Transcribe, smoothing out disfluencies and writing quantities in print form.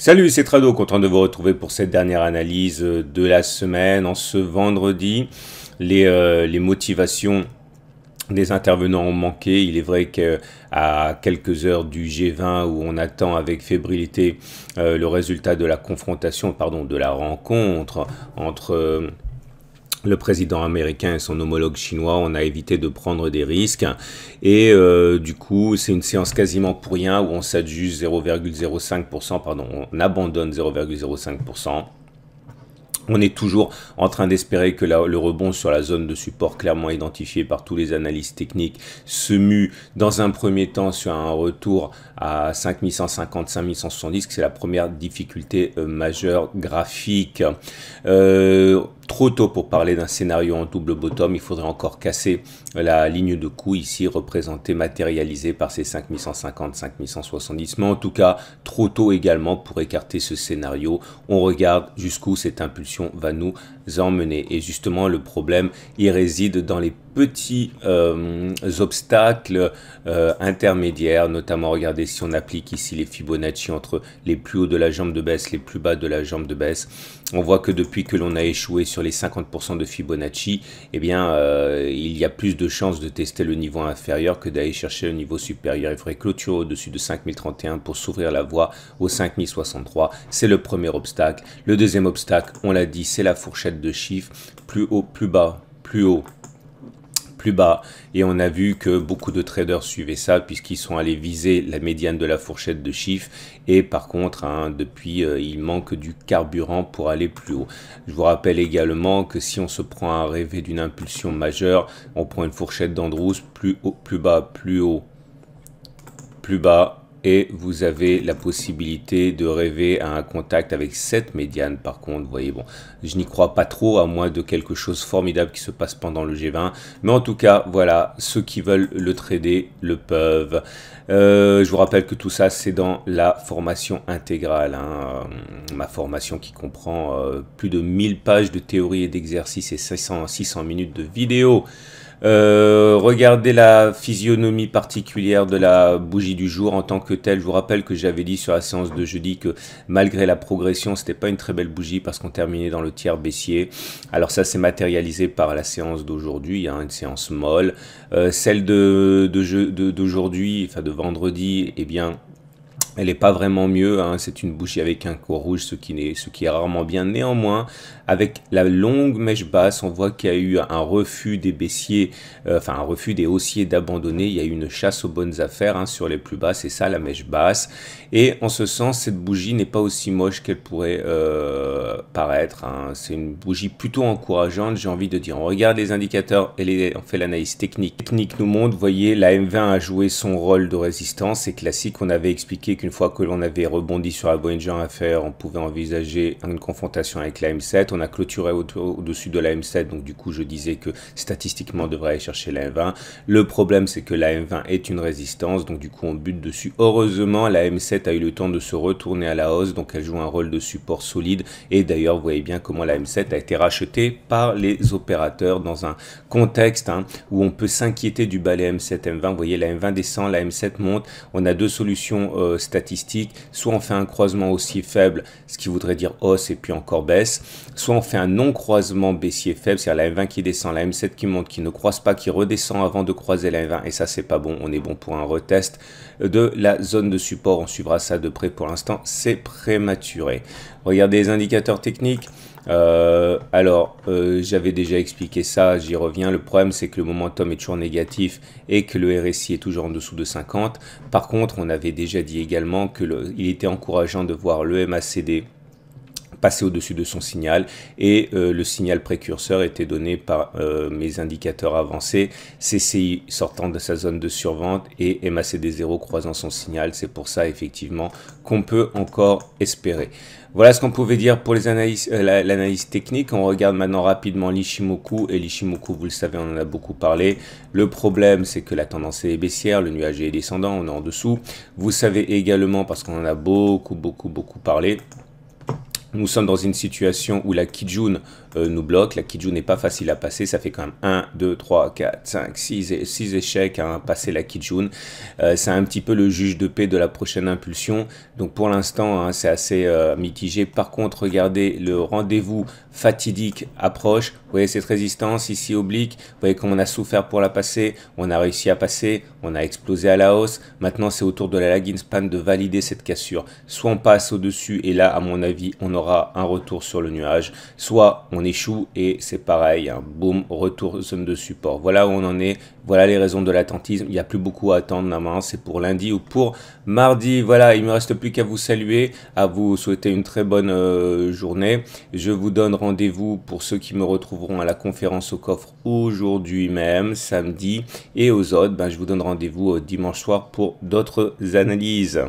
Salut, c'est Trado, content de vous retrouver pour cette dernière analyse de la semaine. En ce vendredi, les motivations des intervenants ont manqué. Il est vrai qu'à quelques heures du G20 où on attend avec fébrilité le résultat de la confrontation, pardon, de la rencontre entre le président américain et son homologue chinois, on a évité de prendre des risques. Et du coup, c'est une séance quasiment pour rien où on s'adjuge 0,05%, pardon, on abandonne 0,05%. On est toujours en train d'espérer que le rebond sur la zone de support clairement identifiée par tous les analystes techniques se mue dans un premier temps sur un retour à 5150, 5170, que c'est la première difficulté majeure graphique. Trop tôt pour parler d'un scénario en double bottom, il faudrait encore casser la ligne de coup ici représentée, matérialisée par ces 5150, 5170, mais en tout cas trop tôt également pour écarter ce scénario. On regarde jusqu'où cette impulsion va nous emmener. Et justement, le problème, il réside dans les petits obstacles intermédiaires, notamment regardez si on applique ici les Fibonacci entre les plus hauts de la jambe de baisse, les plus bas de la jambe de baisse. On voit que depuis que l'on a échoué sur les 50% de Fibonacci, eh bien, il y a plus de chances de tester le niveau inférieur que d'aller chercher le niveau supérieur. Il faudrait clôturer au-dessus de 5031 pour s'ouvrir la voie aux 5063. C'est le premier obstacle. Le deuxième obstacle, on l'a dit, c'est la fourchette de chiffres. Plus haut, plus bas, plus haut, plus bas, et on a vu que beaucoup de traders suivaient ça puisqu'ils sont allés viser la médiane de la fourchette de chiffres, et par contre depuis il manque du carburant pour aller plus haut. Je vous rappelle également que si on se prend à rêver d'une impulsion majeure, on prend une fourchette d'Andrews, plus haut, plus bas, plus haut, plus bas, et vous avez la possibilité de rêver à un contact avec cette médiane. Par contre, vous voyez, bon, je n'y crois pas trop, à moins de quelque chose de formidable qui se passe pendant le G20. Mais en tout cas, voilà, ceux qui veulent le trader le peuvent. Je vous rappelle que tout ça, c'est dans la formation intégrale. Ma formation qui comprend plus de 1000 pages de théorie et d'exercice et 600 minutes de vidéo. Regardez la physionomie particulière de la bougie du jour en tant que telle. Je vous rappelle que j'avais dit sur la séance de jeudi que malgré la progression, c'était pas une très belle bougie parce qu'on terminait dans le tiers baissier. Alors ça s'est matérialisé par la séance d'aujourd'hui, une séance molle. Celle d'aujourd'hui, enfin de vendredi, eh bien, elle n'est pas vraiment mieux, c'est une bougie avec un cours rouge, ce qui est rarement bien. Néanmoins, avec la longue mèche basse, on voit qu'il y a eu un refus des baissiers, un refus des haussiers d'abandonner. Il y a eu une chasse aux bonnes affaires sur les plus bas, c'est ça la mèche basse. Et en ce sens, cette bougie n'est pas aussi moche qu'elle pourrait paraître. C'est une bougie plutôt encourageante, j'ai envie de dire. On regarde les indicateurs et on fait l'analyse technique. Technique nous montre, vous voyez, la M20 a joué son rôle de résistance. C'est classique, on avait expliqué qu'une fois que l'on avait rebondi sur la Bollinger inférieure, on pouvait envisager une confrontation avec la M7. On a clôturé au-dessus de la M7, donc du coup je disais que statistiquement on devrait aller chercher la M20. Le problème c'est que la M20 est une résistance, donc du coup on bute dessus. Heureusement la M7 a eu le temps de se retourner à la hausse, donc elle joue un rôle de support solide. Et d'ailleurs vous voyez bien comment la M7 a été rachetée par les opérateurs dans un contexte où on peut s'inquiéter du balai M7 M20. Vous voyez la M20 descend, la M7 monte. On a deux solutions statistiques, soit on fait un croisement haussier faible, ce qui voudrait dire hausse et puis encore baisse, soit on fait un non-croisement baissier faible, c'est-à-dire la M20 qui descend, la M7 qui monte, qui ne croise pas, qui redescend avant de croiser la M20, et ça c'est pas bon. On est bon pour un retest de la zone de support, on suivra ça de près. Pour l'instant c'est prématuré. Regardez les indicateurs techniques. J'avais déjà expliqué ça, j'y reviens. Le problème c'est que le momentum est toujours négatif et que le RSI est toujours en dessous de 50. Par contre, on avait déjà dit également qu'il était encourageant de voir le MACD passer au-dessus de son signal, et le signal précurseur était donné par mes indicateurs avancés, CCI sortant de sa zone de survente et MACD 0 croisant son signal. C'est pour ça effectivement qu'on peut encore espérer. Voilà ce qu'on pouvait dire pour les analyses, l'analyse technique. On regarde maintenant rapidement l'Ichimoku, et l'Ichimoku, vous le savez, on en a beaucoup parlé. Le problème, c'est que la tendance est baissière, le nuage est descendant, on est en dessous. Vous savez également, parce qu'on en a beaucoup parlé, nous sommes dans une situation où la Kijun nous bloque. La Kijun n'est pas facile à passer, ça fait quand même 1, 2, 3, 4, 5, 6 échecs à passer la Kijun. C'est un petit peu le juge de paix de la prochaine impulsion, donc pour l'instant hein, c'est assez mitigé. Par contre, regardez, le rendez-vous fatidique approche. Vous voyez cette résistance ici oblique, vous voyez comme on a souffert pour la passer, on a réussi à passer, on a explosé à la hausse. Maintenant c'est au tour de la lagging span de valider cette cassure. Soit on passe au dessus et là à mon avis on aura un retour sur le nuage, soit on échoue et c'est pareil, hein, boum, retour zone de support. Voilà où on en est, voilà les raisons de l'attentisme. Il n'y a plus beaucoup à attendre normalement, c'est pour lundi ou pour mardi. Voilà, il ne me reste plus qu'à vous saluer, à vous souhaiter une très bonne journée. Je vous donne rendez-vous pour ceux qui me retrouveront à la conférence au coffre aujourd'hui même, samedi, et aux autres, je vous donne rendez-vous dimanche soir pour d'autres analyses.